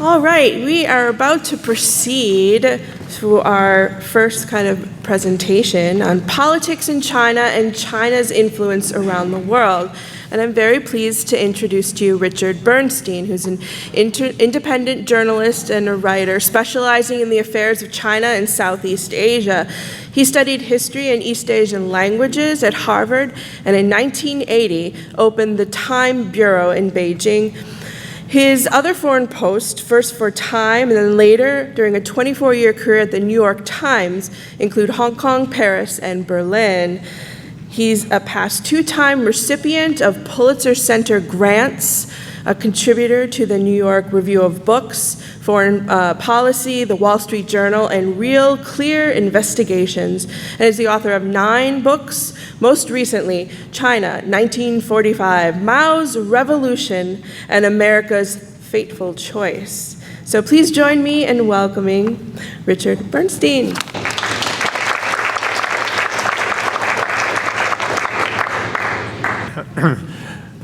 All right, we are about to proceed to our first kind of presentation on politics in China and China's influence around the world. And I'm very pleased to introduce to you Richard Bernstein, who's an independent journalist and a writer specializing in the affairs of China and Southeast Asia. He studied history and East Asian languages at Harvard, and in 1980 opened the Time Bureau in Beijing. His other foreign posts, first for Time and then later during a 24-year career at the New York Times, include Hong Kong, Paris, and Berlin. He's a past two-time recipient of Pulitzer Center grants, a contributor to the New York Review of Books, Foreign Policy, the Wall Street Journal, and Real Clear Investigations, and is the author of 9 books, most recently, China, 1945, Mao's Revolution, and America's Fateful Choice. So please join me in welcoming Richard Bernstein.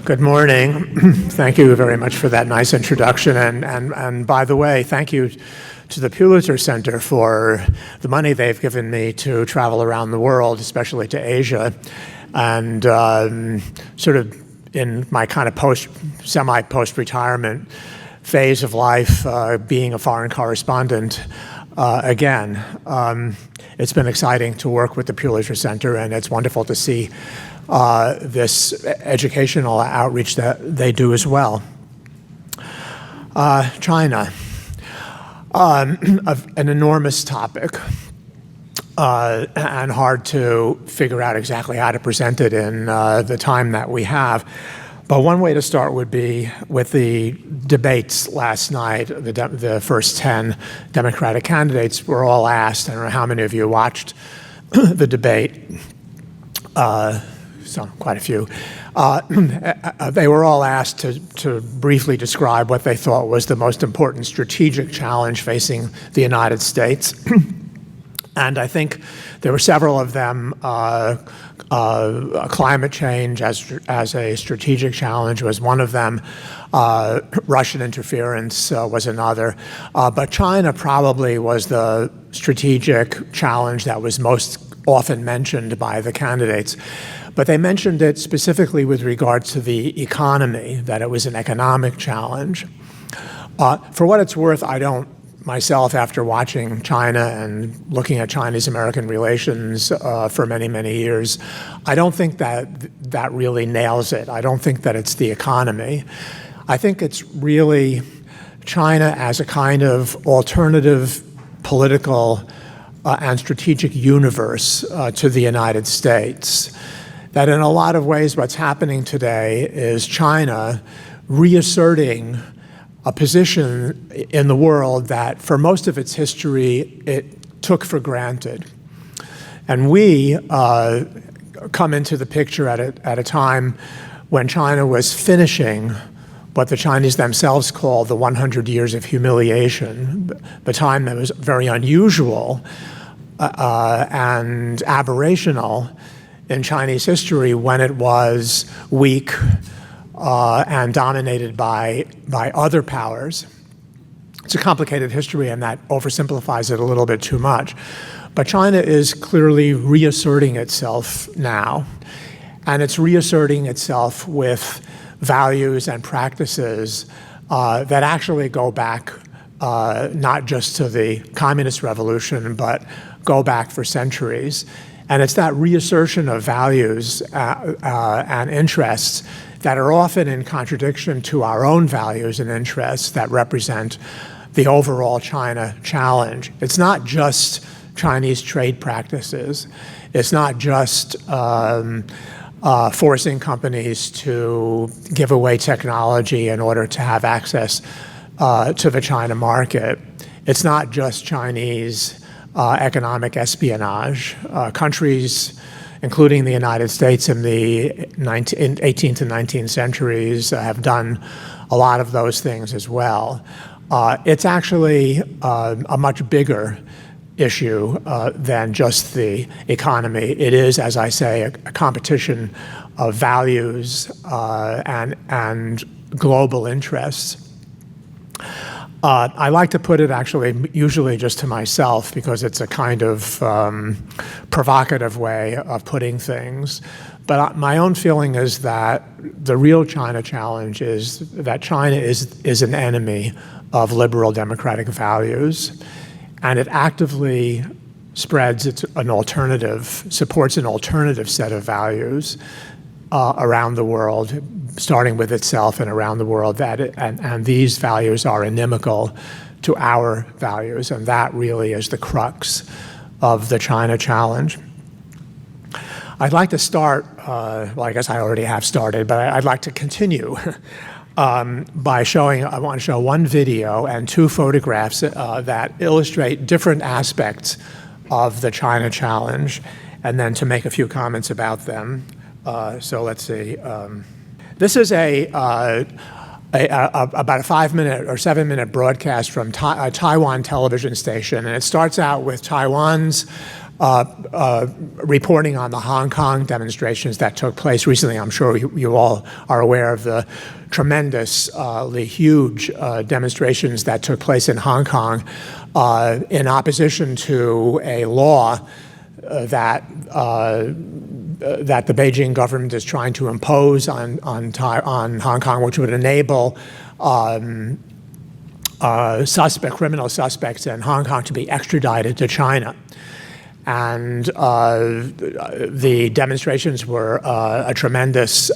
Good morning. Thank you very much for that nice introduction. And by the way, thank you to the Pulitzer Center for the money they've given me to travel around the world, especially to Asia. And sort of in my kind of semi-post-retirement phase of life, being a foreign correspondent again. It's been exciting to work with the Pulitzer Center, and it's wonderful to see this educational outreach that they do as well. China, an enormous topic and hard to figure out exactly how to present it in the time that we have. But one way to start would be with the debates last night. The first 10 Democratic candidates were all asked, I don't know how many of you watched the debate, so quite a few. They were all asked to briefly describe what they thought was the most important strategic challenge facing the United States. And I think there were several of them. Climate change as a strategic challenge was one of them. Russian interference was another. But China probably was the strategic challenge that was most often mentioned by the candidates. But they mentioned it specifically with regard to the economy, that it was an economic challenge. For what it's worth, I don't myself, after watching China and looking at Chinese-American relations for many, many years, I don't think that really nails it. I don't think that it's the economy. I think it's really China as a kind of alternative political and strategic universe to the United States. That in a lot of ways what's happening today is China reasserting a position in the world that for most of its history it took for granted. And we come into the picture at a time when China was finishing what the Chinese themselves call the 100 years of humiliation, the time that was very unusual and aberrational in Chinese history when it was weak and dominated by other powers. It's a complicated history, and that oversimplifies it a little bit too much. But China is clearly reasserting itself now, and it's reasserting itself with values and practices that actually go back not just to the communist revolution, but go back for centuries. And it's that reassertion of values and interests that are often in contradiction to our own values and interests that represent the overall China challenge. It's not just Chinese trade practices. It's not just forcing companies to give away technology in order to have access to the China market. It's not just Chinese economic espionage. Countries, including the United States in the 18th and 19th centuries, have done a lot of those things as well. It's actually a much bigger issue than just the economy. It is, as I say, a competition of values and global interests. I like to put it actually usually just to myself because it's a kind of provocative way of putting things. But my own feeling is that the real China challenge is that China is an enemy of liberal democratic values, and it actively spreads supports an alternative set of values around the world, starting with itself and around the world, and these values are inimical to our values, and that really is the crux of the China challenge. I'd like to start, well, I guess I already have started, but I'd like to continue by showing, I want to show one video and two photographs that illustrate different aspects of the China challenge, and then to make a few comments about them. So let's see. This is about a 5-minute or 7-minute broadcast from a Taiwan television station, and it starts out with Taiwan's reporting on the Hong Kong demonstrations that took place recently. I'm sure you all are aware of the tremendously huge demonstrations that took place in Hong Kong in opposition to a law that the Beijing government is trying to impose on Hong Kong, which would enable criminal suspects in Hong Kong to be extradited to China. And the demonstrations were a tremendous,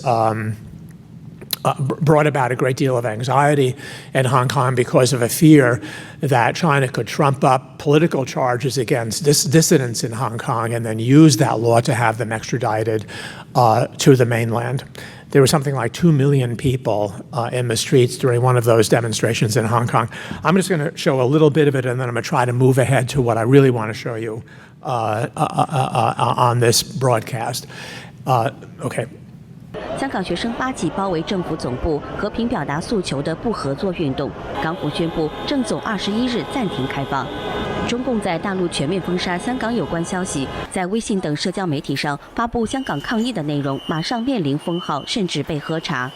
brought about a great deal of anxiety in Hong Kong because of a fear that China could trump up political charges against dissidents in Hong Kong and then use that law to have them extradited to the mainland. There were something like 2 million people in the streets during one of those demonstrations in Hong Kong. I'm just going to show a little bit of it, and then I'm going to try to move ahead to what I really want to show you on this broadcast. Okay. 香港学生8级包围政府总部，和平表达诉求的不合作运动。港府宣布政总21日暂停开放。中共在大陆全面封杀香港有关消息，在微信等社交媒体上发布香港抗议的内容，马上面临封号，甚至被喝茶。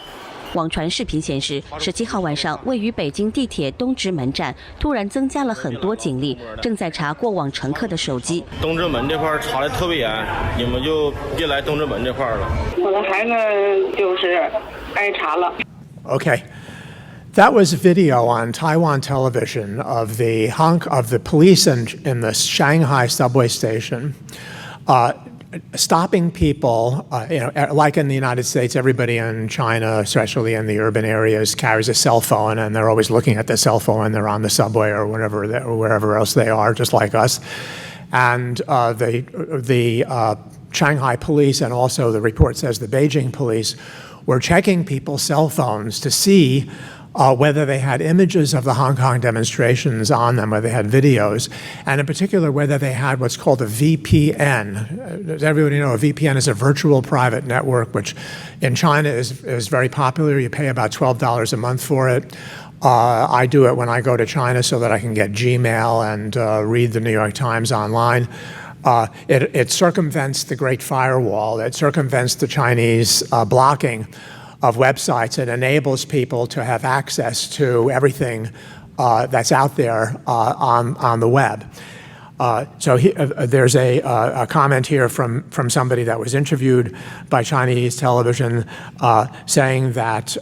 网传视频显示，17号晚上，位于北京地铁东直门站突然增加了很多警力，正在查过往乘客的手机。东直门这块查得特别严，你们就别来东直门这块了。我的孩子就是挨查了。Okay. That was video on Taiwan television of the police in the Shanghai subway station stopping people, like in the United States, everybody in China, especially in the urban areas, carries a cell phone, and they're always looking at the cell phone when they're on the subway or wherever else they are, just like us. And the Shanghai police, and also the report says the Beijing police, were checking people's cell phones to see whether they had images of the Hong Kong demonstrations on them, whether they had videos, and in particular whether they had what's called a VPN. Does everybody know a VPN is a virtual private network, which in China is very popular. You pay about $12 a month for it. I do it when I go to China so that I can get Gmail and read the New York Times online. It circumvents the Great Firewall. It circumvents the Chinese blocking of websites. It enables people to have access to everything that's out there on the web. So there's a comment here from somebody that was interviewed by Chinese television saying that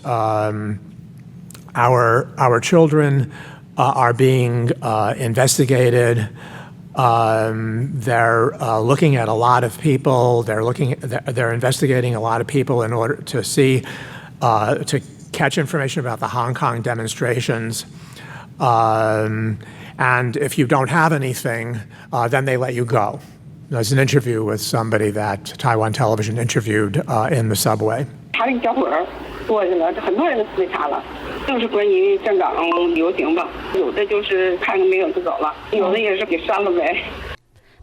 our children are being investigated. They're looking at a lot of people. They're investigating a lot of people in order to see, to catch information about the Hong Kong demonstrations. And if you don't have anything, then they let you go. There's an interview with somebody that Taiwan television interviewed in the subway. 查了一小会儿过去了，很多人都被查了，就是关于站岗游行吧，有的就是看看没有就走了，有的也是给删了呗。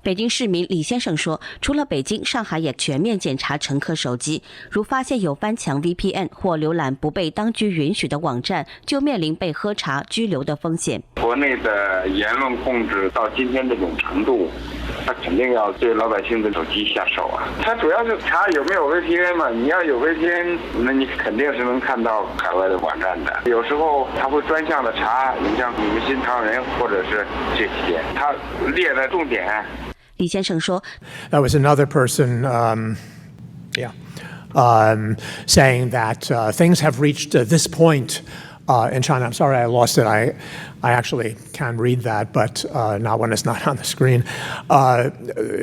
北京市民李先生说，除了北京，上海也全面检查乘客手机，如发现有翻墙 VPN 或浏览不被当局允许的网站，就面临被喝茶、拘留的风险。国内的言论控制到今天这种程度，他肯定要对老百姓的手机下手啊。他主要是查有没有 VPN 嘛，你要有 VPN， 那你肯定是能看到海外的网站的。有时候他会专项的查，你像你们新唐人或者是这些，他列的重点。李先生说 That was another person, saying that things have reached this point in China. I'm sorry I lost it. I actually can read that, but not when it's not on the screen.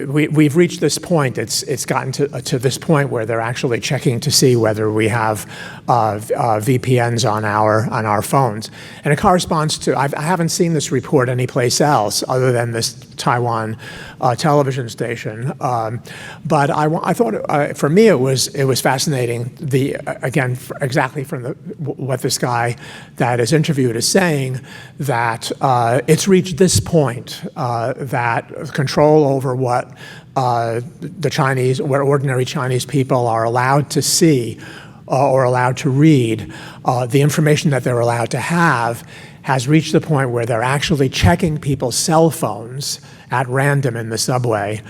We've reached this point. It's gotten to this point where they're actually checking to see whether we have VPNs on our phones, and it corresponds to. I haven't seen this report anyplace else other than this Taiwan television station. But I thought for me it was fascinating. Again, exactly from what this guy that is interviewed is saying, that it's reached this point that control over what what ordinary Chinese people are allowed to see or allowed to read, the information that they're allowed to have has reached the point where they're actually checking people's cell phones at random in the subway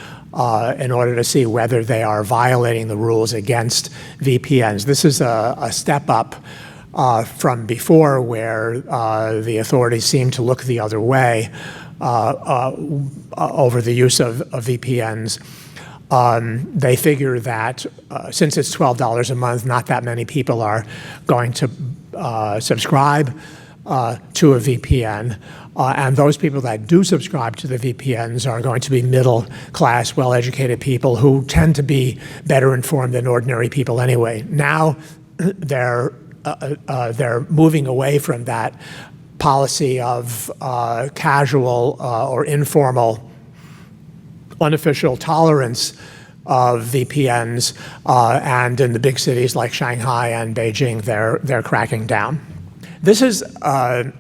in order to see whether they are violating the rules against VPNs. This is a step up from before, where the authorities seem to look the other way over the use of VPNs. They figure that since it's $12 a month, not that many people are going to subscribe to a VPN. And those people that do subscribe to the VPNs are going to be middle class, well-educated people who tend to be better informed than ordinary people anyway. Now they're moving away from that policy of casual or informal, unofficial tolerance of VPNs, and in the big cities like Shanghai and Beijing, they're cracking down. This is an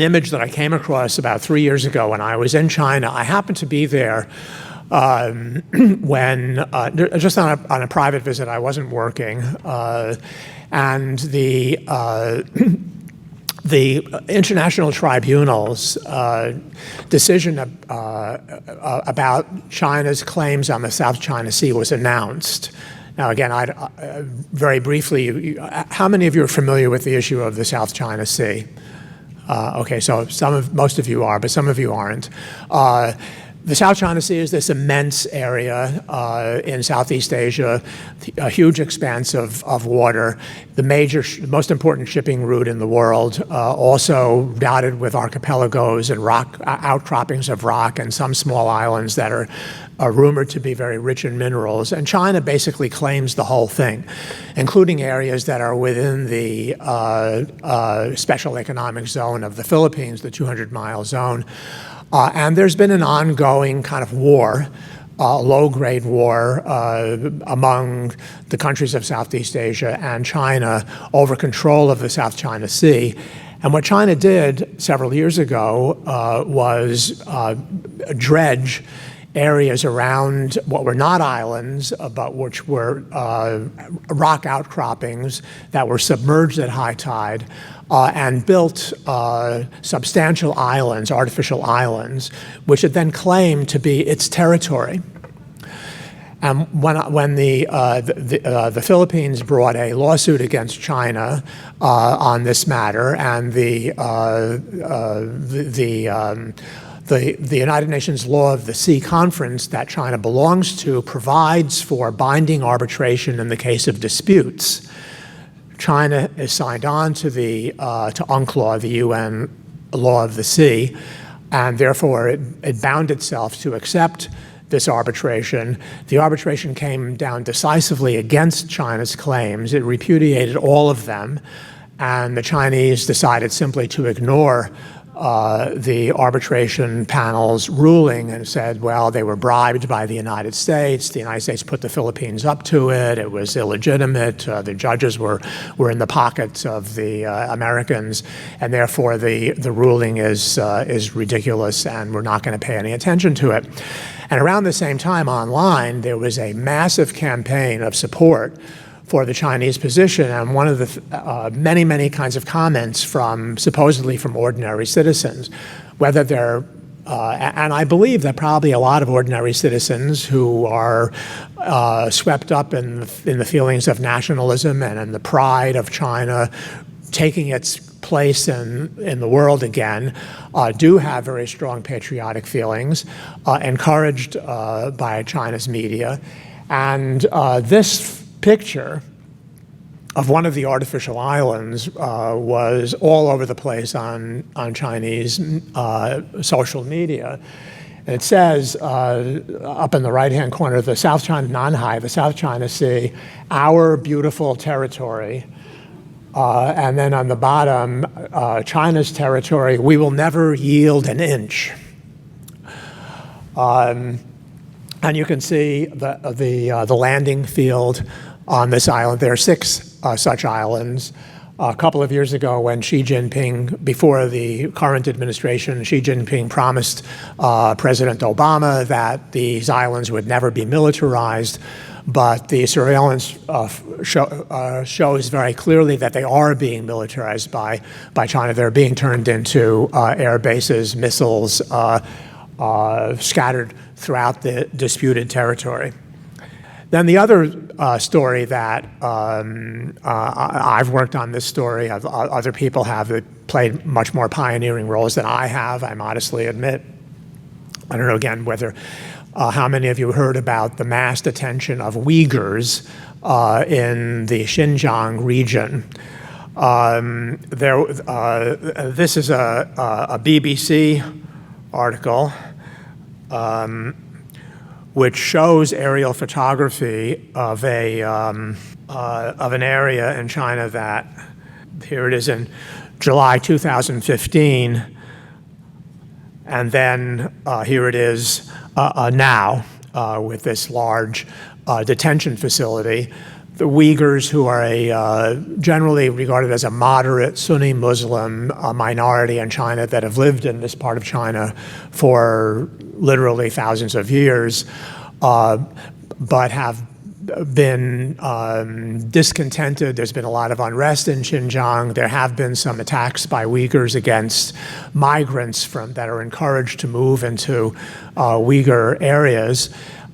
image that I came across about 3 years ago when I was in China. I happened to be there when just on a private visit. I wasn't working, and the International Tribunal's decision about China's claims on the South China Sea was announced. Now, again, very briefly, how many of you are familiar with the issue of the South China Sea? Okay, so most of you are, but some of you aren't. The South China Sea is this immense area in Southeast Asia, a huge expanse of water, the most important shipping route in the world, also dotted with archipelagos and outcroppings of rock and some small islands that are rumored to be very rich in minerals. And China basically claims the whole thing, including areas that are within the special economic zone of the Philippines, the 200-mile zone. And there's been an ongoing kind of war, low-grade war among the countries of Southeast Asia and China over control of the South China Sea. And what China did several years ago was dredge areas around what were not islands, but which were rock outcroppings that were submerged at high tide, and built substantial islands, artificial islands, which it then claimed to be its territory. And when the Philippines brought a lawsuit against China on this matter, and the United Nations Law of the Sea Conference that China belongs to provides for binding arbitration in the case of disputes. China is signed on to to UNCLOS, the UN Law of the Sea, and therefore it bound itself to accept this arbitration. The arbitration came down decisively against China's claims. It repudiated all of them, and the Chinese decided simply to ignore the arbitration panel's ruling and said, well, they were bribed by the United States. The United States put the Philippines up to it. It was illegitimate. The judges were in the pockets of the Americans, and therefore the ruling is ridiculous, and we're not going to pay any attention to it. And around the same time, online, there was a massive campaign of support for the Chinese position, and one of the many kinds of comments supposedly from ordinary citizens, whether they're And I believe that probably a lot of ordinary citizens who are swept up in the feelings of nationalism and in the pride of China taking its place in the world again do have very strong patriotic feelings, encouraged by China's media. And this picture of one of the artificial islands was all over the place on Chinese social media. It says up in the right-hand corner, the South China Nanhai, the South China Sea, our beautiful territory. And then on the bottom, China's territory, we will never yield an inch. And you can see the landing field on this island. There are 6 such islands. A couple of years ago when Xi Jinping, before the current administration, Xi Jinping promised President Obama that these islands would never be militarized, but the surveillance shows very clearly that they are being militarized by China. They're being turned into air bases, missiles scattered throughout the disputed territory. Then the other story that I've worked on this story, other people have that played much more pioneering roles than I have, I modestly admit. I don't know, again, whether how many of you heard about the mass detention of Uyghurs in the Xinjiang region. This is a BBC article which shows aerial photography of an area in China that, here it is in July 2015, and then here it is now with this large detention facility. The Uyghurs, who are generally regarded as a moderate Sunni Muslim minority in China that have lived in this part of China for literally thousands of years, but have been discontented. There's been a lot of unrest in Xinjiang. There have been some attacks by Uyghurs against migrants that are encouraged to move into Uyghur areas.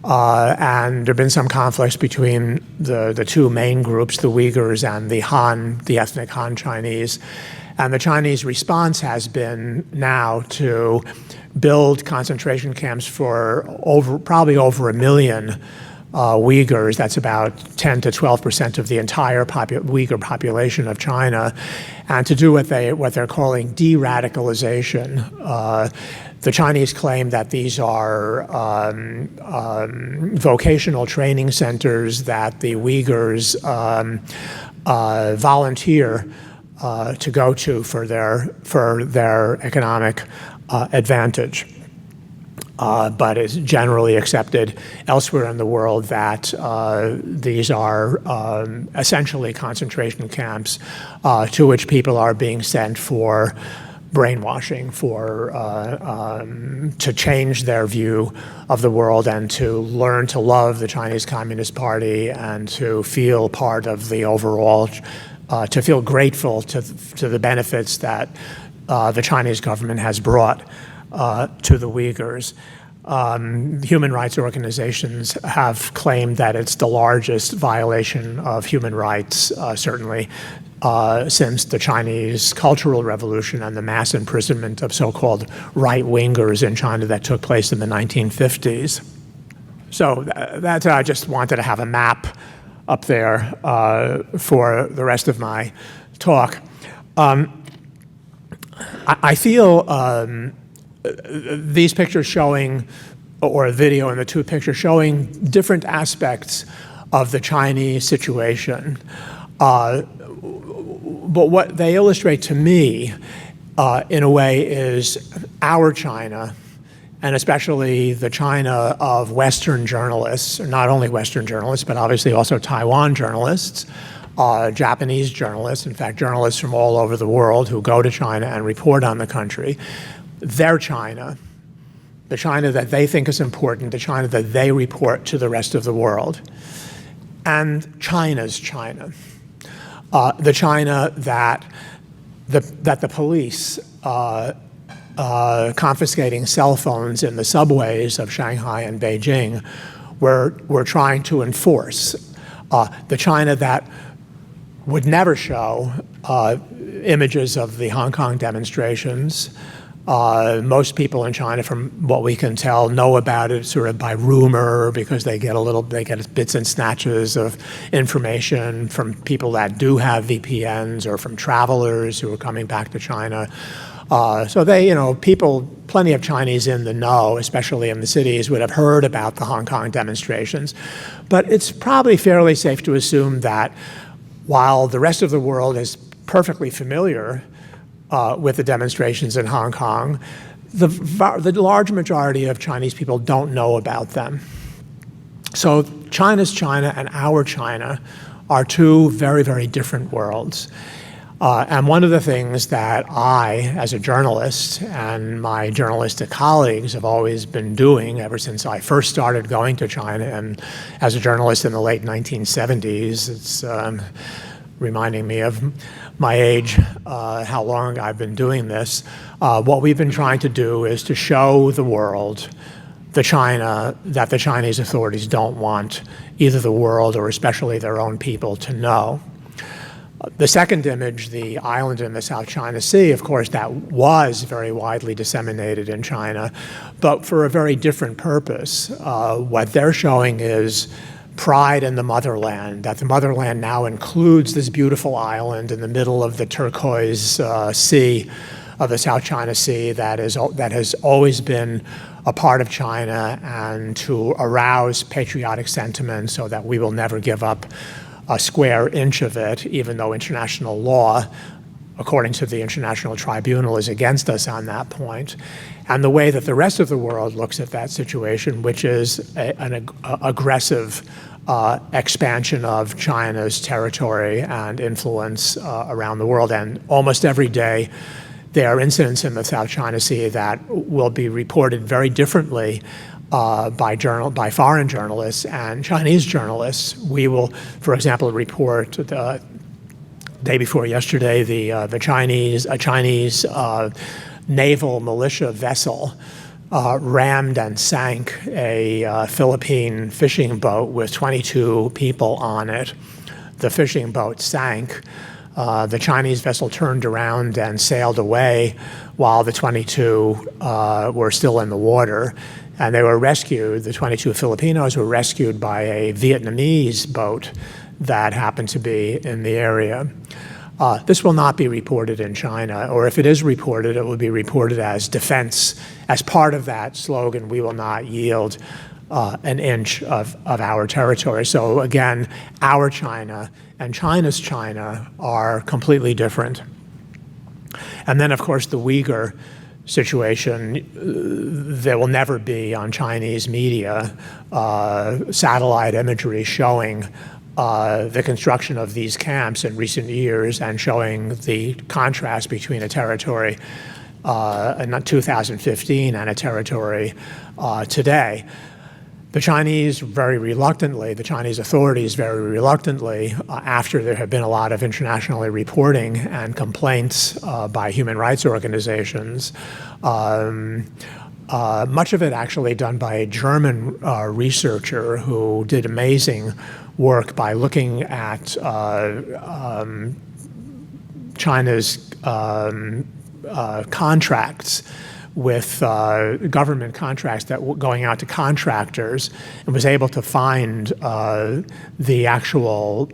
And there have been some conflicts between the 2 main groups, the Uyghurs and the Han, the ethnic Han Chinese. And the Chinese response has been now to build concentration camps for probably over 1 million Uyghurs. That's about 10 to 12% of the entire Uyghur population of China, and to do what they're calling de-radicalization. The Chinese claim that these are vocational training centers that the Uyghurs volunteer to go to for their economic advantage. But it's generally accepted elsewhere in the world that these are essentially concentration camps to which people are being sent for brainwashing, to change their view of the world and to learn to love the Chinese Communist Party and to feel part of the overall, to feel grateful to the benefits that the Chinese government has brought to the Uyghurs. Human rights organizations have claimed that it's the largest violation of human rights, certainly since the Chinese Cultural Revolution and the mass imprisonment of so-called right-wingers in China that took place in the 1950s. So that's I just wanted to have a map up there for the rest of my talk. I feel these pictures showing, or a video and the 2 pictures showing different aspects of the Chinese situation. But what they illustrate to me, in a way, is our China, and especially the China of Western journalists, not only Western journalists, but obviously also Taiwan journalists, Japanese journalists, in fact, journalists from all over the world who go to China and report on the country. Their China, the China that they think is important, the China that they report to the rest of the world, and China's China, the China that the police confiscating cell phones in the subways of Shanghai and Beijing were trying to enforce. The China that would never show images of the Hong Kong demonstrations. Most people in China, from what we can tell, know about it sort of by rumor because they get bits and snatches of information from people that do have VPNs or from travelers who are coming back to China. So plenty of Chinese in the know, especially in the cities, would have heard about the Hong Kong demonstrations. But it's probably fairly safe to assume that while the rest of the world is perfectly familiar with the demonstrations in Hong Kong, the large majority of Chinese people don't know about them. So China's China and our China are two very, very different worlds. And one of the things that I, as a journalist, and my journalistic colleagues have always been doing ever since I first started going to China, and as a journalist in the late 1970s, it's reminding me of my age, how long I've been doing this. What we've been trying to do is to show the world the China that the Chinese authorities don't want either the world or especially their own people to know. The second image, the island in the South China Sea, of course, that was very widely disseminated in China, but for a very different purpose. What they're showing is pride in the motherland, that the motherland now includes this beautiful island in the middle of the turquoise sea of the South China Sea that has always been a part of China, and to arouse patriotic sentiment so that we will never give up a square inch of it, even though international law, according to the International Tribunal, is against us on that point. And the way that the rest of the world looks at that situation, which is an aggressive expansion of China's territory and influence around the world. And almost every day, there are incidents in the South China Sea that will be reported very differently by foreign journalists and Chinese journalists. We will, for example, report the day before yesterday a Chinese naval militia vessel rammed and sank a Philippine fishing boat with 22 people on it. The fishing boat sank. The Chinese vessel turned around and sailed away while the 22 were still in the water. And they were rescued, the 22 Filipinos were rescued by a Vietnamese boat that happened to be in the area. This will not be reported in China, or if it is reported, it will be reported as defense, as part of that slogan, we will not yield an inch of our territory. So again, our China and China's China are completely different. And then, of course, the Uyghur situation, there will never be on Chinese media satellite imagery showing the construction of these camps in recent years and showing the contrast between a territory in 2015 and a territory today. The Chinese authorities very reluctantly, after there have been a lot of internationally reporting and complaints by human rights organizations, much of it actually done by a German researcher who did amazing work by looking at China's contracts with government contracts that were going out to contractors, and was able to find the actual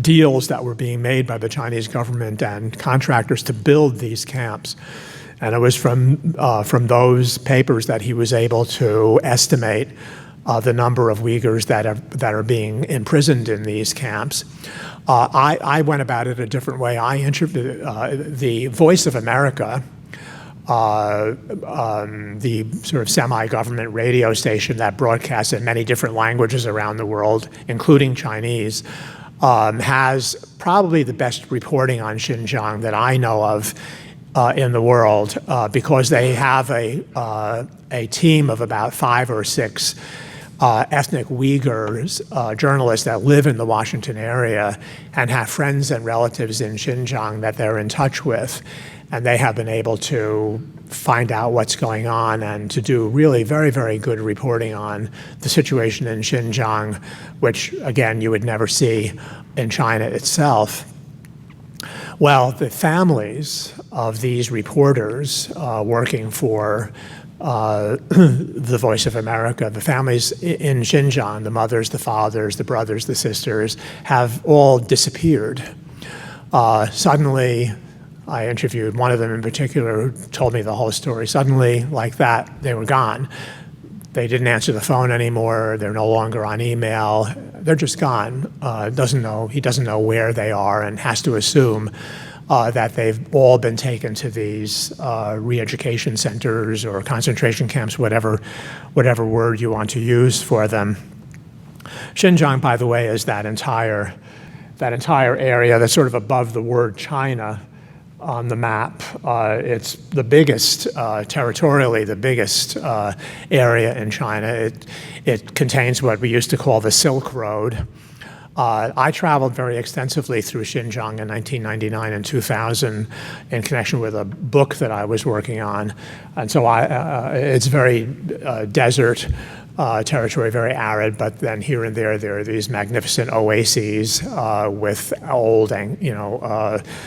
deals that were being made by the Chinese government and contractors to build these camps. And it was from those papers that he was able to estimate the number of Uyghurs that are being imprisoned in these camps. I went about it a different way. I interviewed the Voice of America, the sort of semi-government radio station that broadcasts in many different languages around the world, including Chinese, has probably the best reporting on Xinjiang that I know of in the world, because they have a team of about 5 or 6 ethnic Uyghurs, journalists that live in the Washington area and have friends and relatives in Xinjiang that they're in touch with. and they have been able to find out what's going on and to do really very, very good reporting on the situation in Xinjiang, which, again, you would never see in China itself. Well, the families of these reporters working for the Voice of America, the families in Xinjiang, the mothers, the fathers, the brothers, the sisters, have all disappeared. Suddenly, I interviewed one of them in particular who told me the whole story. Suddenly, like that, they were gone. They didn't answer the phone anymore. They're no longer on email. They're just gone. He doesn't know where they are and has to assume that they've all been taken to these re-education centers or concentration camps, whatever word you want to use for them. Xinjiang, by the way, is that entire area that's sort of above the word China on the map. It's the biggest, territorially, the biggest area in China. It contains what we used to call the Silk Road. I traveled very extensively through Xinjiang in 1999 and 2000 in connection with a book that I was working on. And so it's very desert territory, very arid, but then here and there are these magnificent oases with old,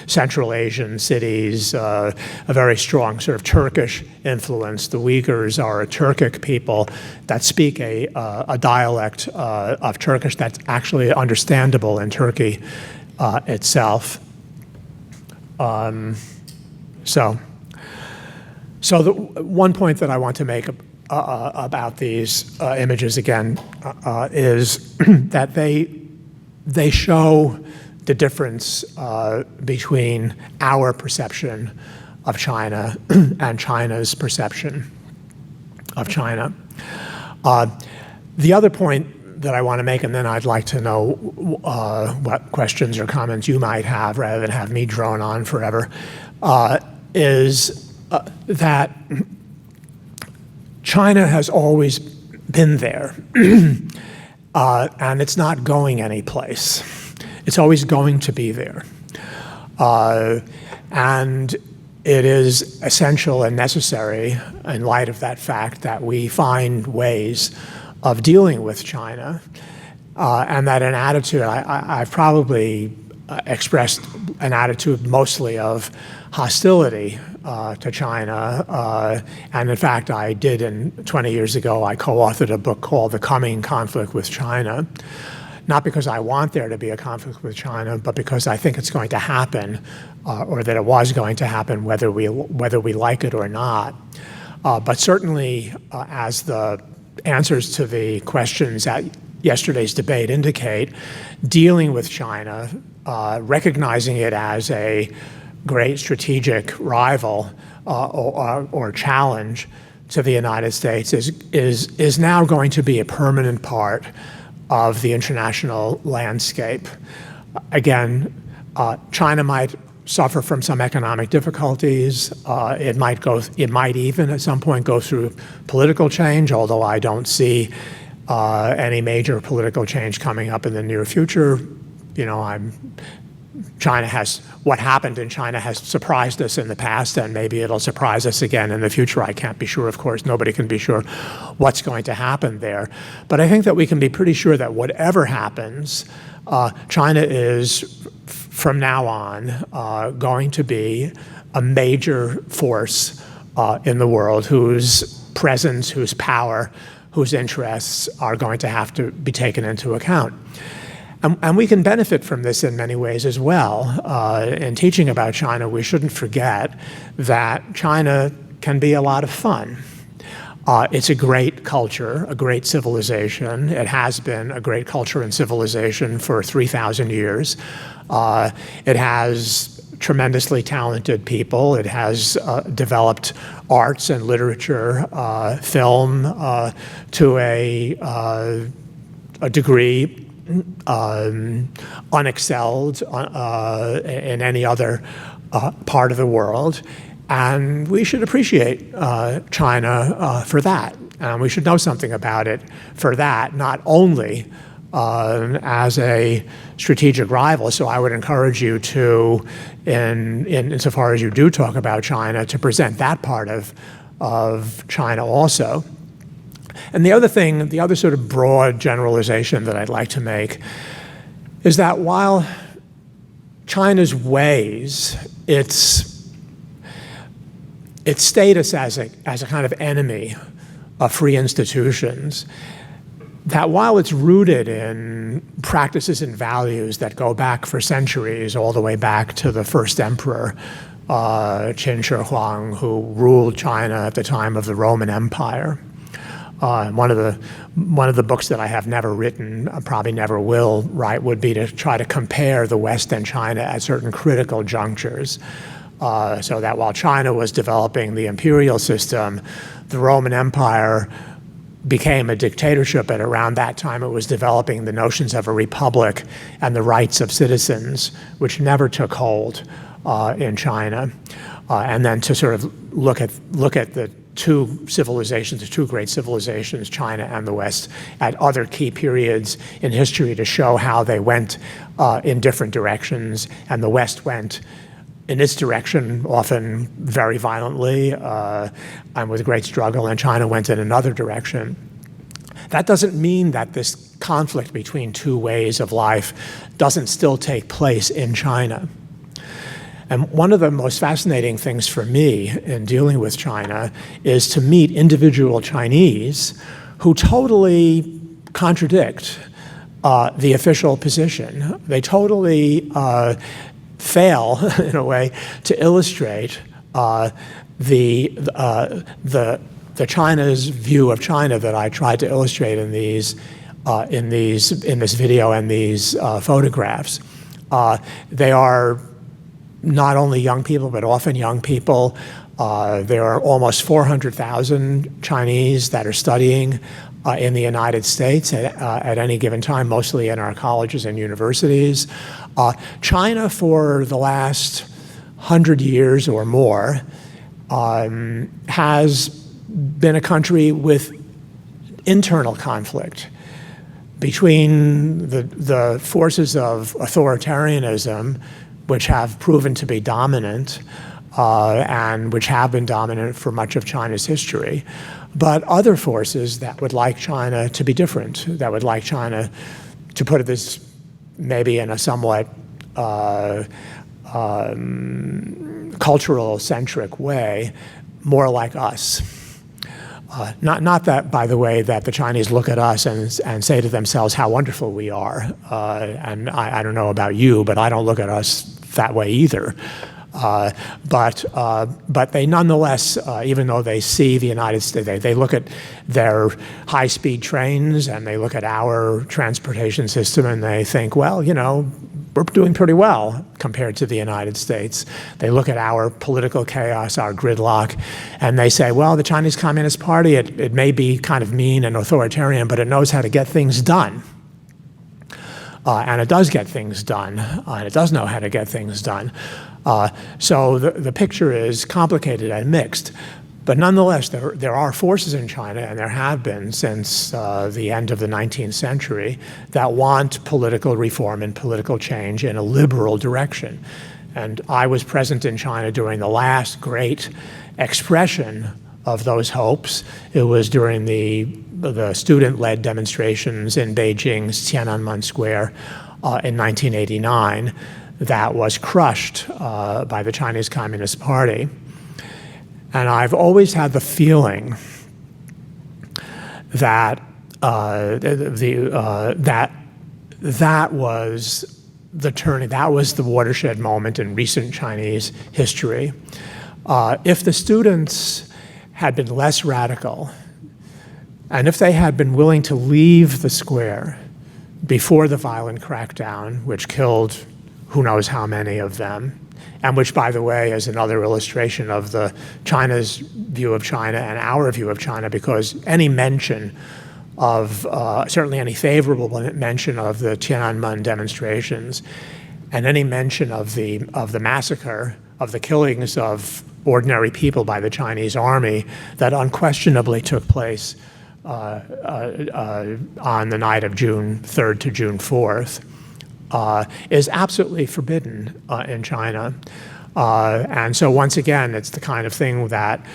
Central Asian cities, a very strong sort of Turkish influence. The Uyghurs are a Turkic people that speak a dialect of Turkish that's actually understandable in Turkey itself. So the one point that I want to make about these images again is that they show the difference between our perception of China and China's perception of China. The other point that I want to make, and then I'd like to know what questions or comments you might have rather than have me drone on forever, is that China has always been there, and it's not going anyplace. It's always going to be there. And it is essential and necessary in light of that fact that we find ways of dealing with China, and that an attitude, I've probably expressed an attitude mostly of hostility to China. And in fact, I did 20 years ago, I co-authored a book called The Coming Conflict with China. Not because I want there to be a conflict with China, but because I think it's going to happen, or that it was going to happen, whether we like it or not. But certainly, as the answers to the questions at yesterday's debate indicate, dealing with China, recognizing it as a great strategic rival or challenge to the United States is now going to be a permanent part of the international landscape. Again, China might suffer from some economic difficulties. It might even at some point go through political change, although I don't see any major political change coming up in the near future. What happened in China has surprised us in the past, and maybe it'll surprise us again in the future. I can't be sure, of course. Nobody can be sure what's going to happen there. But I think that we can be pretty sure that whatever happens, China is, from now on, going to be a major force in the world whose presence, whose power, whose interests are going to have to be taken into account. And we can benefit from this in many ways as well. In teaching about China, we shouldn't forget that China can be a lot of fun. It's a great culture, a great civilization. It has been a great culture and civilization for 3,000 years. It has tremendously talented people. It has developed arts and literature, film to a degree unexcelled in any other part of the world. And we should appreciate China for that. We should know something about it for that, not only as a strategic rival. So I would encourage you to, insofar as you do talk about China, to present that part of China also. And the other sort of broad generalization that I'd like to make is that while China's ways, its status as a kind of enemy of free institutions, that while it's rooted in practices and values that go back for centuries, all the way back to the first emperor, Qin Shi Huang, who ruled China at the time of the Roman Empire. One of the books that I have never written, probably never will write, would be to try to compare the West and China at certain critical junctures. So that while China was developing the imperial system, the Roman Empire became a dictatorship, and around that time it was developing the notions of a republic and the rights of citizens, which never took hold in China. And then to sort of look at the two great civilizations, China and the West, at other key periods in history to show how they went in different directions, and the West went in its direction, often very violently and with great struggle, and China went in another direction. That doesn't mean that this conflict between two ways of life doesn't still take place in China. And one of the most fascinating things for me in dealing with China is to meet individual Chinese who totally contradict the official position. They totally fail, in a way, to illustrate the China's view of China that I tried to illustrate in this video and these photographs. They are not only young people, but often young people. There are almost 400,000 Chinese that are studying in the United States at any given time, mostly in our colleges and universities. China, for the last 100 years or more, has been a country with internal conflict between the forces of authoritarianism, which have proven to be dominant and which have been dominant for much of China's history, but other forces that would like China to be different, that would like China, to put it this maybe in a somewhat cultural-centric way, more like us. Not that, by the way, that the Chinese look at us and say to themselves how wonderful we are. And I don't know about you, but I don't look at us that way either. But they nonetheless, even though they see the United States, they look at their high-speed trains and they look at our transportation system and they think, well, you know, we're doing pretty well compared to the United States. They look at our political chaos, our gridlock, and they say, well, the Chinese Communist Party, it may be kind of mean and authoritarian, but it knows how to get things done. And it does get things done, and it does know how to get things done. So the picture is complicated and mixed. But nonetheless, there are forces in China, and there have been since the end of the 19th century, that want political reform and political change in a liberal direction. And I was present in China during the last great expression of those hopes. It was during the student-led demonstrations in Beijing's Tiananmen Square in 1989 that was crushed by the Chinese Communist Party. And I've always had the feeling that that was the watershed moment in recent Chinese history. If the students had been less radical, and if they had been willing to leave the square before the violent crackdown, which killed who knows how many of them, and which, by the way, is another illustration of China's view of China and our view of China, because any mention of, certainly any favorable mention of the Tiananmen demonstrations, and any mention of the massacre, of the killings of ordinary people by the Chinese army that unquestionably took place on the night of June 3rd to June 4th is absolutely forbidden in China. And so once again, it's the kind of thing that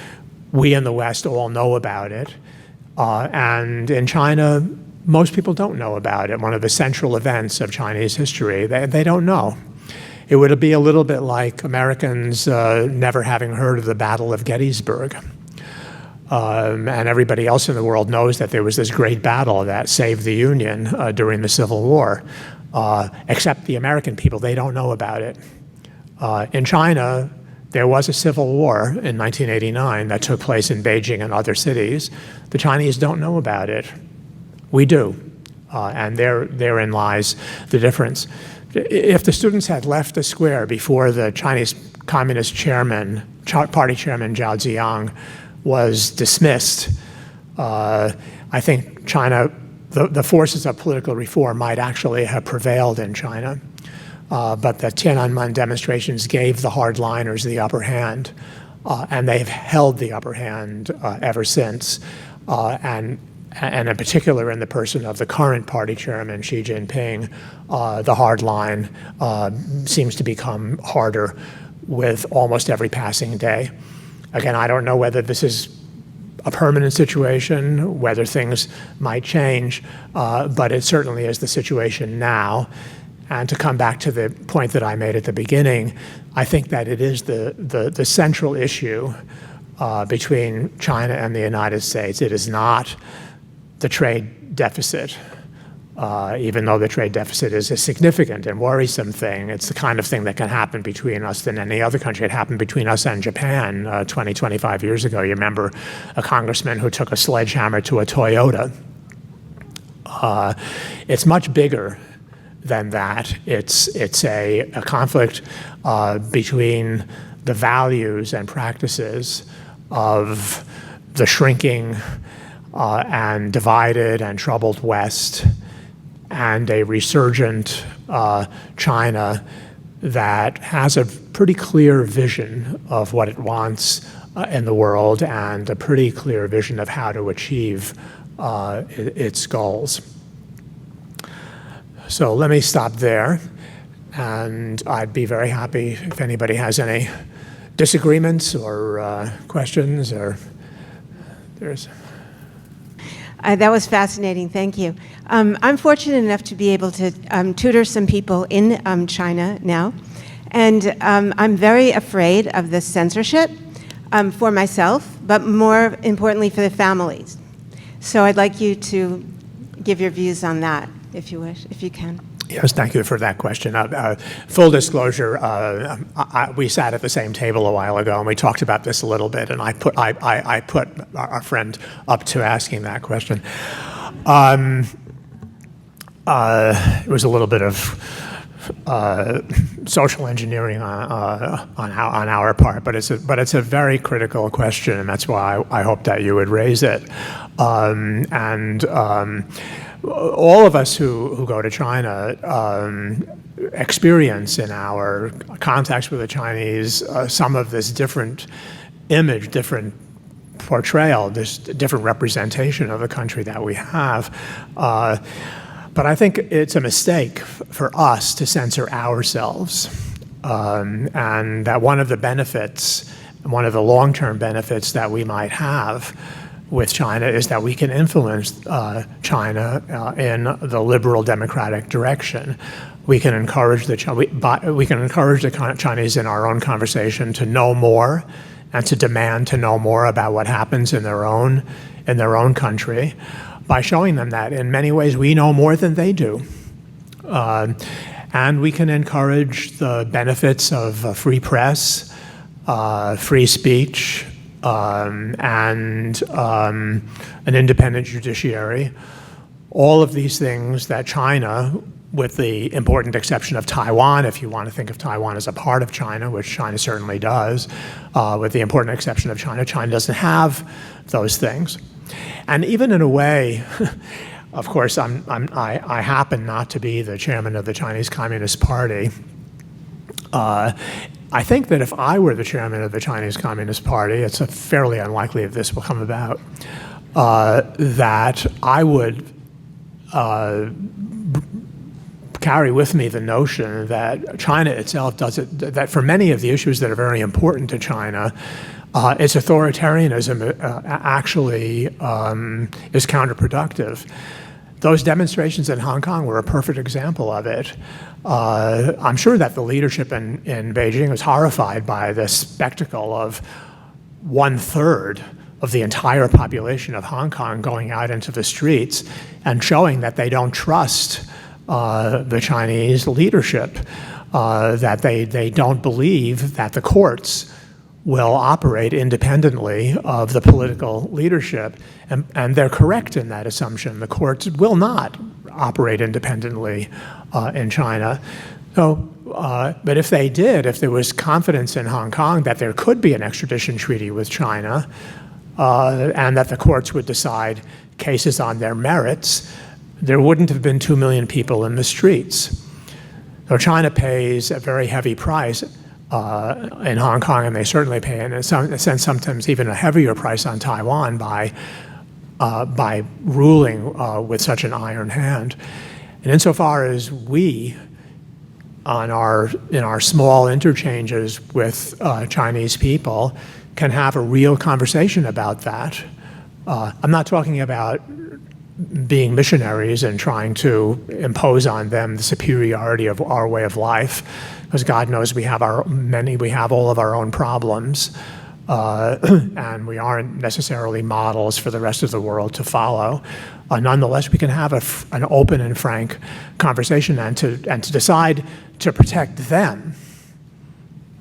we in the West all know about it. And in China, most people don't know about it. One of the central events of Chinese history, they don't know. It would be a little bit like Americans never having heard of the Battle of Gettysburg. And everybody else in the world knows that there was this great battle that saved the Union during the Civil War. Except the American people, they don't know about it. In China, there was a civil war in 1989 that took place in Beijing and other cities. The Chinese don't know about it. We do. And therein lies the difference. If the students had left the square before the Chinese Communist Party chairman Zhao Ziyang was dismissed, I think China, the forces of political reform might actually have prevailed in China. But the Tiananmen demonstrations gave the hardliners the upper hand, and they've held the upper hand ever since. And in particular in the person of the current party chairman, Xi Jinping, the hard line seems to become harder with almost every passing day. Again, I don't know whether this is a permanent situation, whether things might change, but it certainly is the situation now. And to come back to the point that I made at the beginning, I think that it is the central issue between China and the United States. It is not the trade deficit, even though the trade deficit is a significant and worrisome thing. It's the kind of thing that can happen between us than any other country. It happened between us and Japan 20, 25 years ago. You remember a congressman who took a sledgehammer to a Toyota. It's much bigger than that. It's a conflict between the values and practices of the shrinking and divided and troubled West and a resurgent China that has a pretty clear vision of what it wants in the world and a pretty clear vision of how to achieve its goals. So let me stop there, and I'd be very happy if anybody has any disagreements or questions, or there's... That was fascinating, thank you. I'm fortunate enough to be able to tutor some people in China now, and I'm very afraid of the censorship for myself, but more importantly for the families. So I'd like you to give your views on that, if you wish, if you can. Yes, thank you for that question. Full disclosure, we sat at the same table a while ago and we talked about this a little bit, and I put our friend up to asking that question. It was a little bit of social engineering on our part, but it's a very critical question, and that's why I hope that you would raise it. All of us who go to China experience in our contacts with the Chinese some of this different image, different portrayal, this different representation of the country that we have. But I think it's a mistake for us to censor ourselves. And that one of the benefits, one of the long-term benefits that we might have with China is that we can influence China in the liberal democratic direction. We can encourage the Chinese in our own conversation to know more and to demand to know more about what happens in their own country, by showing them that in many ways we know more than they do. And we can encourage the benefits of a free press, free speech, and an independent judiciary. All of these things that China, with the important exception of Taiwan, if you want to think of Taiwan as a part of China, which China certainly does, with the important exception of China, China doesn't have those things. And even in a way, of course, I happen not to be the chairman of the Chinese Communist Party. I think that if I were the chairman of the Chinese Communist Party, it's fairly unlikely that this will come about. that I would carry with me the notion that China itself that for many of the issues that are very important to China, its authoritarianism actually is counterproductive. Those demonstrations in Hong Kong were a perfect example of it. I'm sure that the leadership in Beijing was horrified by the spectacle of 1/3 of the entire population of Hong Kong going out into the streets and showing that they don't trust the Chinese leadership, that they don't believe that the courts will operate independently of the political leadership. And they're correct in that assumption. The courts will not operate independently in China. So, but if they did, if there was confidence in Hong Kong that there could be an extradition treaty with China, and that the courts would decide cases on their merits, there wouldn't have been 2 million people in the streets. So China pays a very heavy price in Hong Kong, and they certainly pay, in a sense, sometimes even a heavier price on Taiwan by ruling with such an iron hand. And insofar as we, in our small interchanges with Chinese people, can have a real conversation about that. I'm not talking about being missionaries and trying to impose on them the superiority of our way of life, because God knows we have all of our own problems, and we aren't necessarily models for the rest of the world to follow. Nonetheless, we can have an open and frank conversation and to decide to protect them,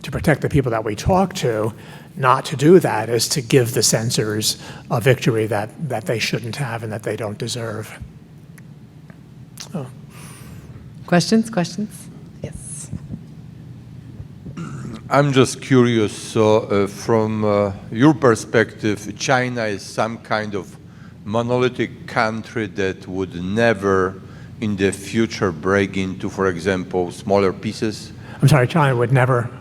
to protect the people that we talk to. Not to do that is to give the censors a victory that they shouldn't have and that they don't deserve. So. Questions? Yes. I'm just curious, so from your perspective, China is some kind of monolithic country that would never in the future break into, for example, smaller pieces? I'm sorry, China would never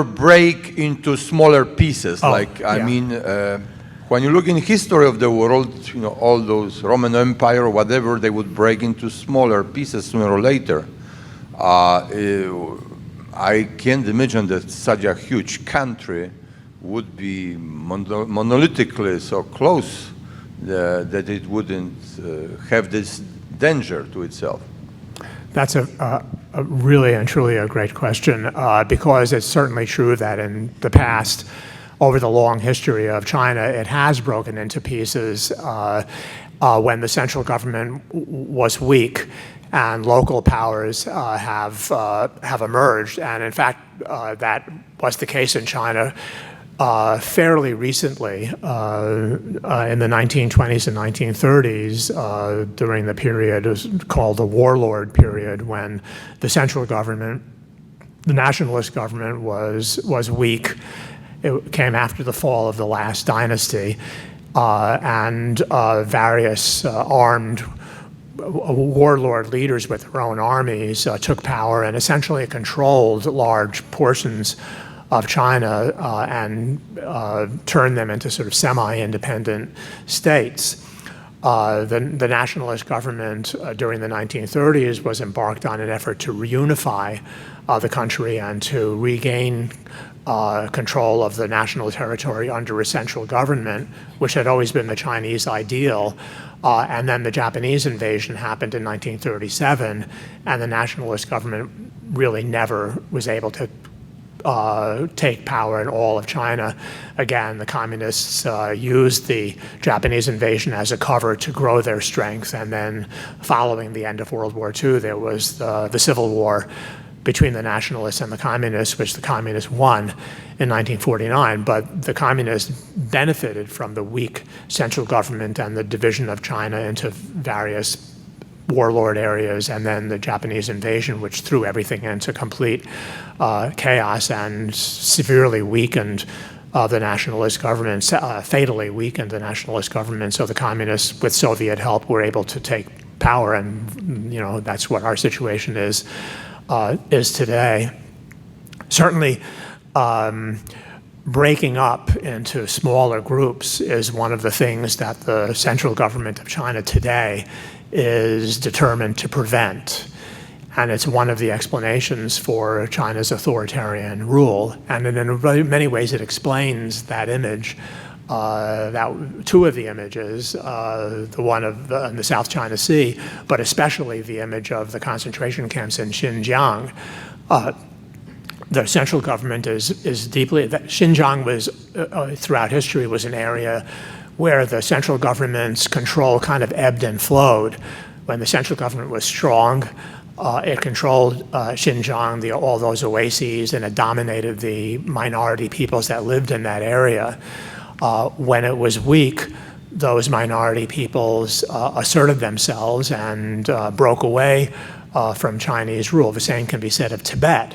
break into smaller pieces. I mean, when you look in the history of the world, all those Roman Empire or whatever, they would break into smaller pieces sooner or later. I can't imagine that such a huge country would be monolithically so close that it wouldn't have this danger to itself. That's a really and truly a great question, because it's certainly true that in the past, over the long history of China, it has broken into pieces when the central government was weak and local powers have emerged. And in fact, that was the case in China fairly recently, in the 1920s and 1930s, during the period called the warlord period, when the central government, the nationalist government, was weak. It came after the fall of the last dynasty, and various armed warlord leaders with their own armies took power and essentially controlled large portions of China and turned them into sort of semi-independent states. The nationalist government during the 1930s was embarked on an effort to reunify the country and to regain control of the national territory under a central government, which had always been the Chinese ideal. And then the Japanese invasion happened in 1937, and the nationalist government really never was able to take power in all of China. Again, the communists used the Japanese invasion as a cover to grow their strength, and then following the end of World War II, there was the Civil War between the nationalists and the communists, which the communists won in 1949. But the communists benefited from the weak central government and the division of China into various warlord areas, and then the Japanese invasion, which threw everything into complete chaos and severely weakened the nationalist government, fatally weakened the nationalist government. So the communists, with Soviet help, were able to take power, and that's what our situation is today. Certainly, breaking up into smaller groups is one of the things that the central government of China today is determined to prevent. And it's one of the explanations for China's authoritarian rule. And in many ways it explains that image, two of the images, the one of in the South China Sea, but especially the image of the concentration camps in Xinjiang. The central government is deeply, Xinjiang was, throughout history, was an area where the central government's control kind of ebbed and flowed. When the central government was strong, it controlled Xinjiang, all those oases, and it dominated the minority peoples that lived in that area. When it was weak, those minority peoples asserted themselves and broke away from Chinese rule. The same can be said of Tibet.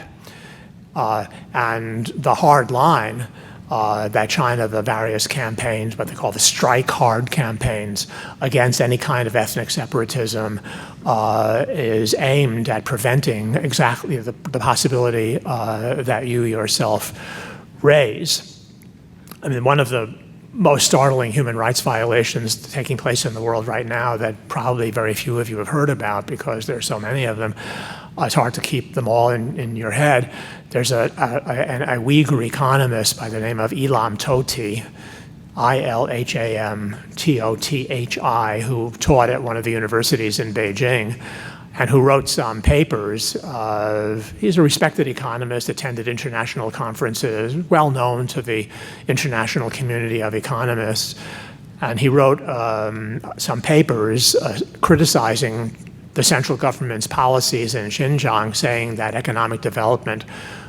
And the hard line that China, the various campaigns, what they call the strike hard campaigns against any kind of ethnic separatism, is aimed at preventing exactly the possibility that you yourself raise. I mean, one of the most startling human rights violations taking place in the world right now that probably very few of you have heard about because there's so many of them. It's hard to keep them all in your head. There's a Uyghur economist by the name of Ilham Tohti, Ilhamtothi, who taught at one of the universities in Beijing and who wrote some papers. He's a respected economist, attended international conferences, well known to the international community of economists. And he wrote some papers criticizing the central government's policies in Xinjiang, saying that economic development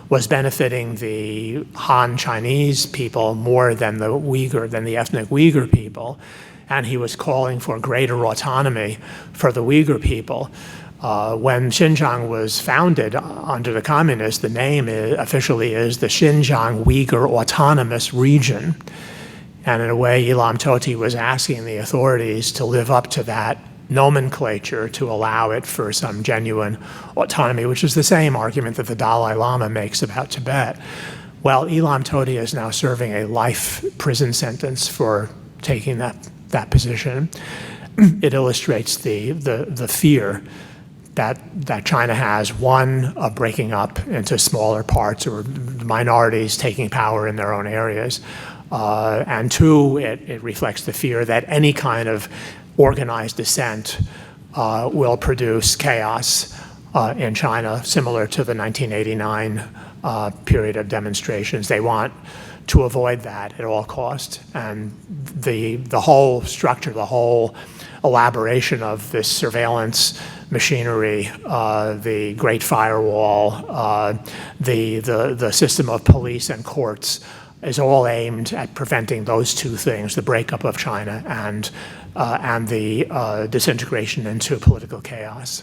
was benefiting the Han Chinese people more than the ethnic Uyghur people. And he was calling for greater autonomy for the Uyghur people. When Xinjiang was founded under the communists, the name officially is the Xinjiang Uyghur Autonomous Region. And in a way, Ilham Tohti was asking the authorities to live up to that nomenclature to allow it for some genuine autonomy, which is the same argument that the Dalai Lama makes about Tibet. Well, Ilham Tohti is now serving a life prison sentence for taking that position. It illustrates the fear that China has, one, of breaking up into smaller parts or minorities taking power in their own areas, and two, it reflects the fear that any kind of organized dissent will produce chaos in China, similar to the 1989 period of demonstrations. They want to avoid that at all costs. And the whole structure, the whole elaboration of this surveillance machinery, the Great Firewall, the system of police and courts is all aimed at preventing those two things, the breakup of China and the disintegration into political chaos.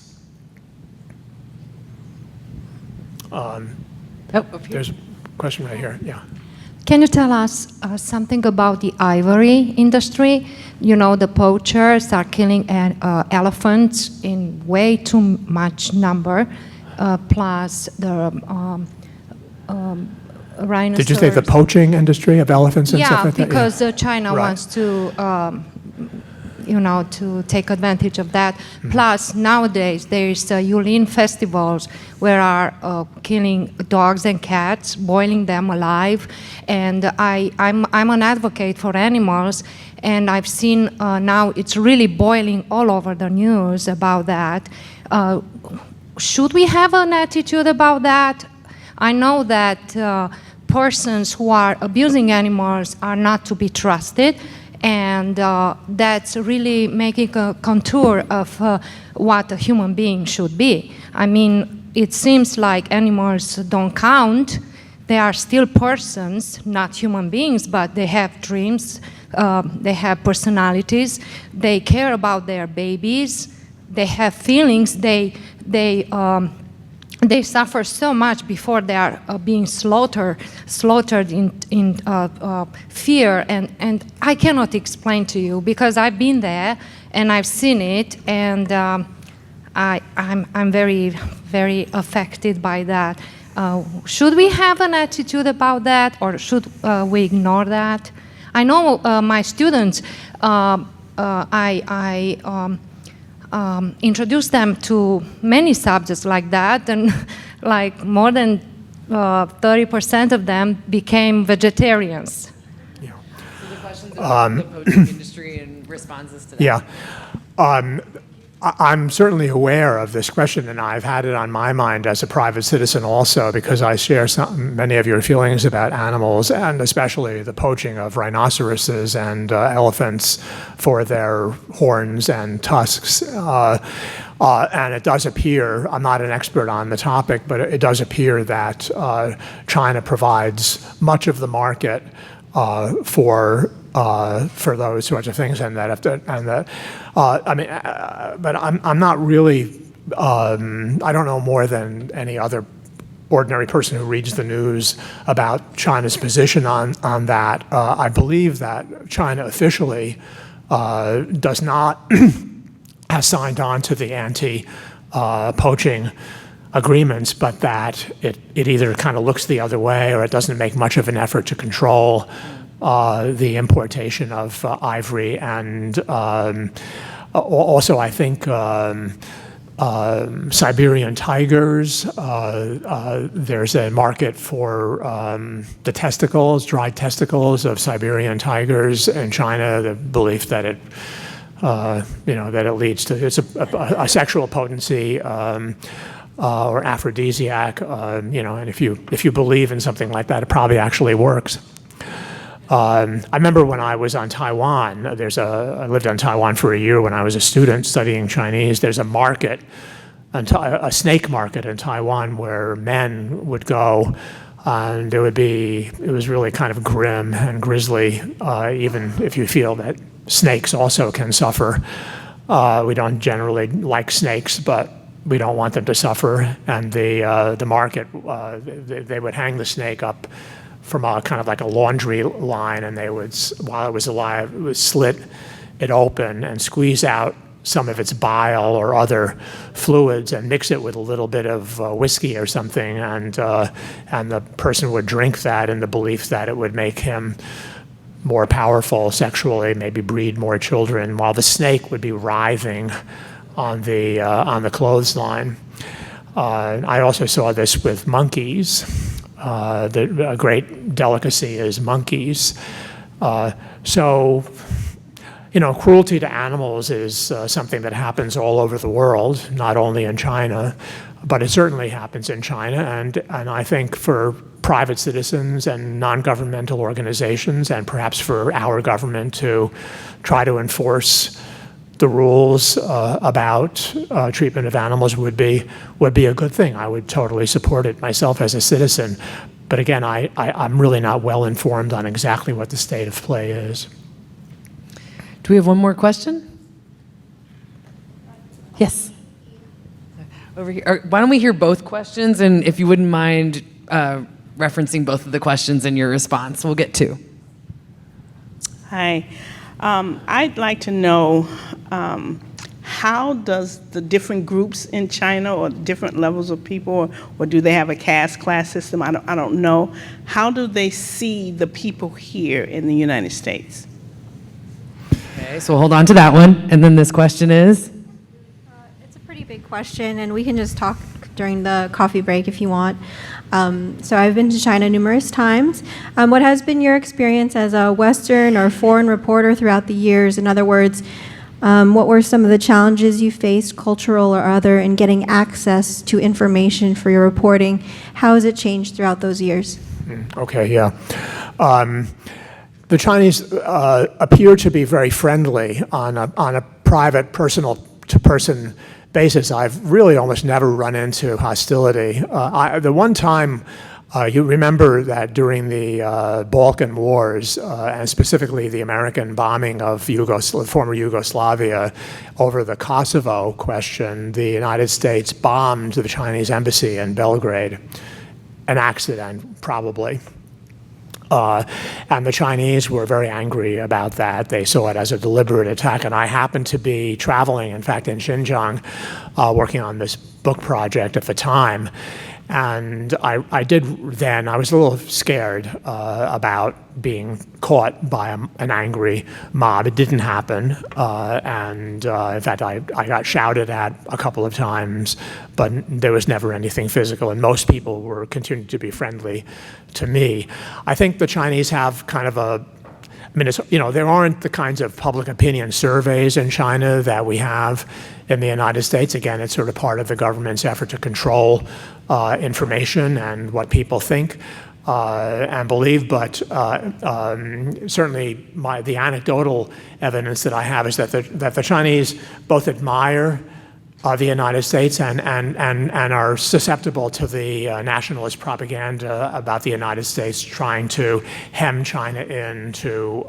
There's a question right here. Yeah. Can you tell us something about the ivory industry? You know, the poachers are killing elephants in way too much number, plus the rhinoceros. Did you say the poaching industry of elephants and stuff like that? Yeah, because China wants to, to take advantage of that. Mm-hmm. Plus, nowadays, there's Yulin festivals where are killing dogs and cats, boiling them alive. And I'm an advocate for animals, and I've seen now it's really boiling all over the news about that. Should we have an attitude about that? I know that persons who are abusing animals are not to be trusted, and that's really making a contour of what a human being should be. I mean, it seems like animals don't count. They are still persons, not human beings, but they have dreams, they have personalities, they care about their babies, they have feelings, they suffer so much before they are being slaughtered in fear, and I cannot explain to you because I've been there and I've seen it, and I'm very, very affected by that. should we have an attitude about that, or should we ignore that? I know my students, I introduce them to many subjects like that, and like more than 30% of them became vegetarians. So the questions about the poaching industry and responses to that. Yeah. I'm certainly aware of this question, and I've had it on my mind as a private citizen also, because I share many of your feelings about animals, and especially the poaching of rhinoceroses and elephants for their horns and tusks. And it does appear, I'm not an expert on the topic, but it does appear that China provides much of the market for those sorts of things, and that but I'm not really. I don't know more than any other ordinary person who reads the news about China's position on that. I believe that China officially does not has signed on to the anti-poaching agreements, but that it either kind of looks the other way, or it doesn't make much of an effort to control the importation of ivory. And also, I think Siberian tigers, there's a market for the testicles, dried testicles of Siberian tigers in China, the belief that it that it leads to, it's a sexual potency or aphrodisiac, and if you believe in something like that, it probably actually works. I remember when I was on Taiwan, I lived on Taiwan for a year when I was a student studying Chinese. There's a market, a snake market in Taiwan where men would go, and it was really kind of grim and grisly, even if you feel that snakes also can suffer. We don't generally like snakes, but we don't want them to suffer. And the market, they would hang the snake up from a kind of like a laundry line, and they would, while it was alive, it would slit it open and squeeze out some of its bile or other fluids and mix it with a little bit of whiskey or something, and the person would drink that in the belief that it would make him more powerful sexually, maybe breed more children, while the snake would be writhing on the clothesline. I also saw this with monkeys. A great delicacy is monkeys. Cruelty to animals is something that happens all over the world, not only in China, but it certainly happens in China. And I think for private citizens and non-governmental organizations, and perhaps for our government to try to enforce the rules about treatment of animals would be a good thing. I would totally support it myself as a citizen. But again, I'm really not well informed on exactly what the state of play is. Do we have one more question? Yes. Over here. Why don't we hear both questions, and if you wouldn't mind referencing both of the questions in your response, we'll get two. Hi. I'd like to know how does the different groups in China, or different levels of people, or do they have a caste class system? I don't know. How do they see the people here in the United States? Okay, so we'll hold on to that one. And then this question is? It's a pretty big question, and we can just talk during the coffee break if you want. So I've been to China numerous times. What has been your experience as a Western or foreign reporter throughout the years? In other words, what were some of the challenges you faced, cultural or other, in getting access to information for your reporting? How has it changed throughout those years? Okay, yeah. The Chinese appear to be very friendly on a private, personal-to-person basis. I've really almost never run into hostility. The one time, you remember that during the Balkan Wars, and specifically the American bombing of former Yugoslavia over the Kosovo question, the United States bombed the Chinese embassy in Belgrade. An accident, probably. And the Chinese were very angry about that. They saw it as a deliberate attack. And I happened to be traveling, in fact, in Xinjiang, working on this book project at the time. And I did then, I was a little scared about being caught by an angry mob. It didn't happen. And in fact, I got shouted at a couple of times, but there was never anything physical. And most people were continuing to be friendly to me. I think the Chinese have kind of I mean, there aren't the kinds of public opinion surveys in China that we have in the United States. Again, it's sort of part of the government's effort to control information and what people think and believe. But certainly the anecdotal evidence that I have is that the Chinese both admire the United States and are susceptible to the nationalist propaganda about the United States trying to hem China in to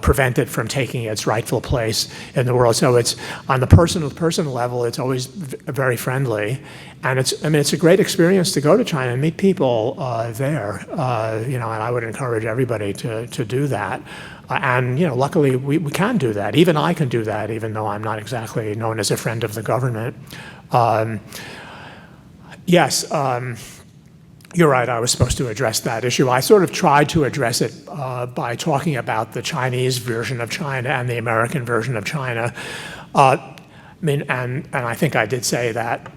prevent it from taking its rightful place in the world. So it's on the person level, it's always very friendly, and it's a great experience to go to China and meet people there. And I would encourage everybody to do that. And luckily we can do that. Even I can do that, even though I'm not exactly known as a friend of the government. Yes, you're right, I was supposed to address that issue. I sort of tried to address it by talking about the Chinese version of China and the American version of China. And I think I did say that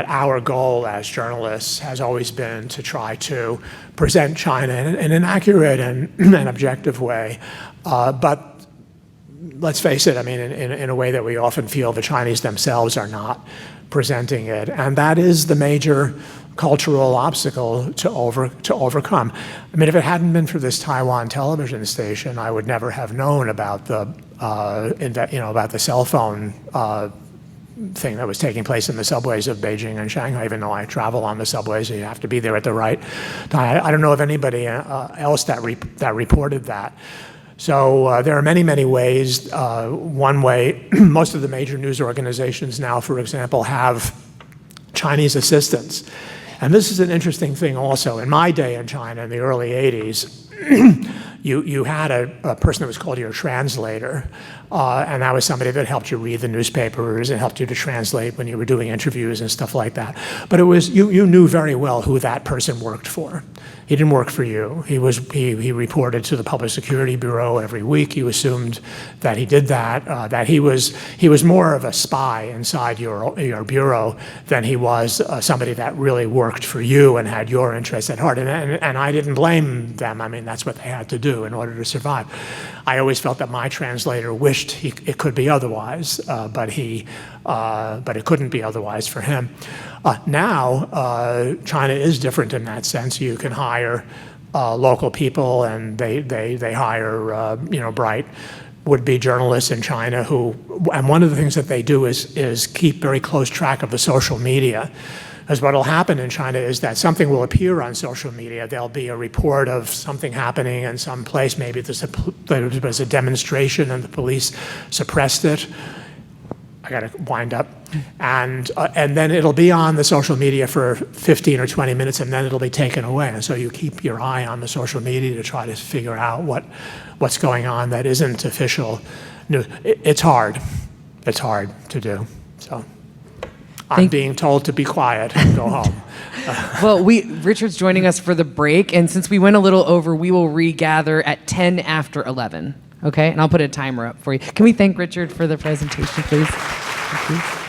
our goal as journalists has always been to try to present China in an accurate and an objective way. But let's face it, I mean, in a way that we often feel the Chinese themselves are not presenting it. And that is the major cultural obstacle to overcome. I mean, if it hadn't been for this Taiwan television station, I would never have known about about the cell phone thing that was taking place in the subways of Beijing and Shanghai, even though I travel on the subways, so you have to be there at the right time. I don't know of anybody else that reported that. So there are many, many ways. One way, most of the major news organizations now, for example, have Chinese assistants. And this is an interesting thing also. In my day in China in the early 80s, you had a person that was called your translator, and that was somebody that helped you read the newspapers and helped you to translate when you were doing interviews and stuff like that. But it was you knew very well who that person worked for. He didn't work for you. He reported to the Public Security Bureau every week. You assumed that he did that. That he was more of a spy inside your bureau than he was somebody that really worked for you and had your interests at heart. And I didn't blame them. I mean, that's what they had to do in order to survive. I always felt that my translator wished it could be otherwise, but it couldn't be otherwise for him. Now, China is different in that sense. You can hire local people, and they hire bright would-be journalists in China and one of the things that they do is keep very close track of the social media. Because what will happen in China is that something will appear on social media. There'll be a report of something happening in some place. Maybe there was a demonstration and the police suppressed it. I got to wind up. And then it'll be on the social media for 15 or 20 minutes, and then it'll be taken away. And so you keep your eye on the social media to try to figure out what's going on that isn't official news. It's hard. It's hard to do. So I'm being told to be quiet and go home. Well, Richard's joining us for the break, and since we went a little over, we will regather at 10 after 11. Okay, and I'll put a timer up for you. Can we thank Richard for the presentation, please? Thank you.